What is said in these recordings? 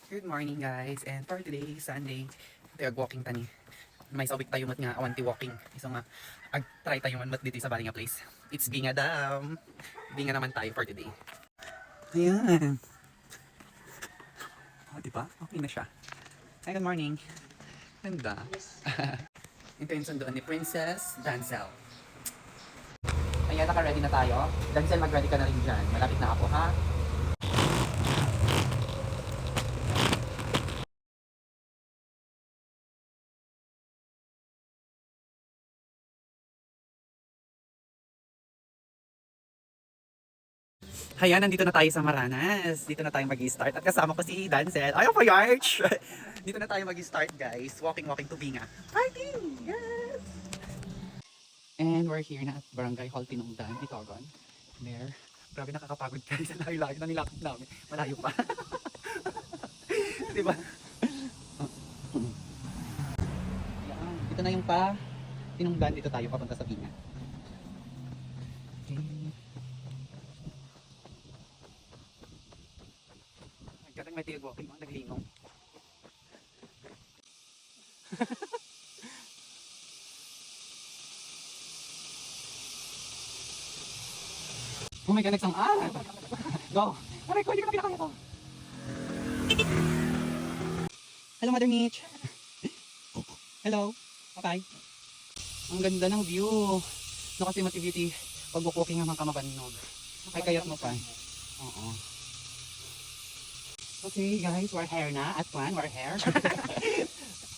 Good morning guys, and for today, Sunday, ito walking tani. May sabik tayo mat nga awanti walking. Iso nga try tayo man mat dito sa bali nga place. It's Binga Dam. Binga naman tayo for today. Ayan. Oh, diba? Okay na siya. Hi, good morning. Ganda. Ito yung sundoan ni Princess Dancel. Ayan, naka-ready na tayo. Dancel, mag-ready ka na rin dyan. Malapit na ako, ha? Ayan, nandito na tayo sa Maranas. Dito na tayo mag-start. At kasama ko si Dancel. Ayaw pa, Yarch! Dito na tayo mag-start, guys. Walking to Binga. Fighting! Yes! And we're here na at Barangay Hall Tinongdan, Itogon. There. Grabe, nakakapagod guys. Ang layo-layo na nilakad namin. Malayo pa. Diba? Ayan. Dito na yung Tinongdan. Dito tayo papunta sa Binga. Kadang may tilig walking, mga naglinong. Oh my God, nagsang-an! Go! Aray ko, hindi ko na pinakaya to. Hello, Mother Mitch! Hello! Okay. Ang ganda ng view. No, kasi Mati-Beauty, pag walking naman ka mabanog. Ay, kayat mo pa. Oo. Okay guys, we're here na at we're here.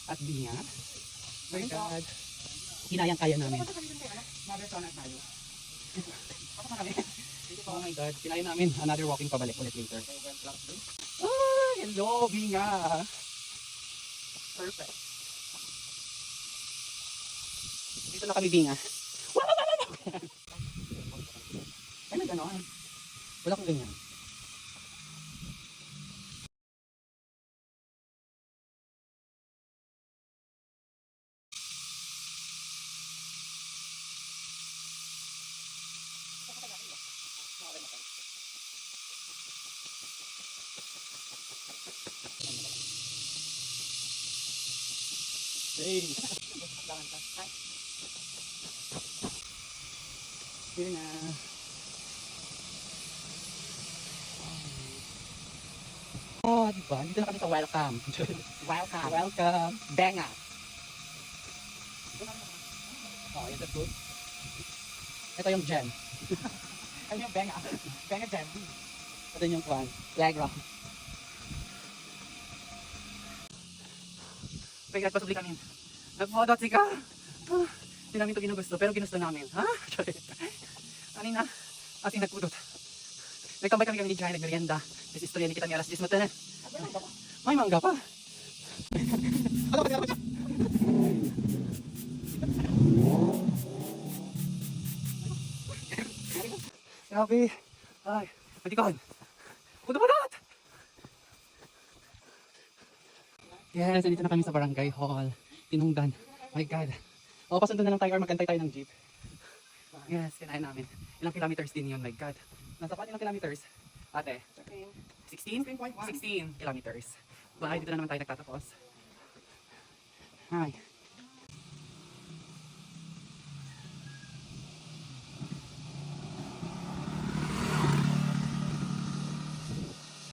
At Binga. My God. Hinayang kaya namin. Oh my God, kinaya namin. Another walking pabalik ulit later. Ah, hello Binga. Perfect. Dito na kami Binga. Ay, may ganon. Wala kong ganyan. Hey. Here na. Oh, diba? Dito na kami sa welcome. Welcome. Welcome. Benga. Oh, yan the food. Ito yung Jen. Ano yung Benga? Benga Jen. Ito yung kwan. Playground. May pasubli kami. Nag-photo ka. Hindi namin ito ginugusto, pero ginusto namin. Ha? Kanina, ating nagpudot. Nagkambay kami ni Jai, nagmerienda. This istorya ni kita ni alas 10 mata na. May mangga pa. Grabe. Ay, matikon. Puto-putot! Yes, nandito na kami sa Barangay Hall. Tinongdan. My God. O, pasundo na lang tayo or magantay tayo ng jeep. Yes, kinain namin. Ilang kilometers din yun, my God. Nasa pa ilang kilometers? Ate? 16? 16 kilometers. Bye, dito na naman tayo nagtatapos. Hi.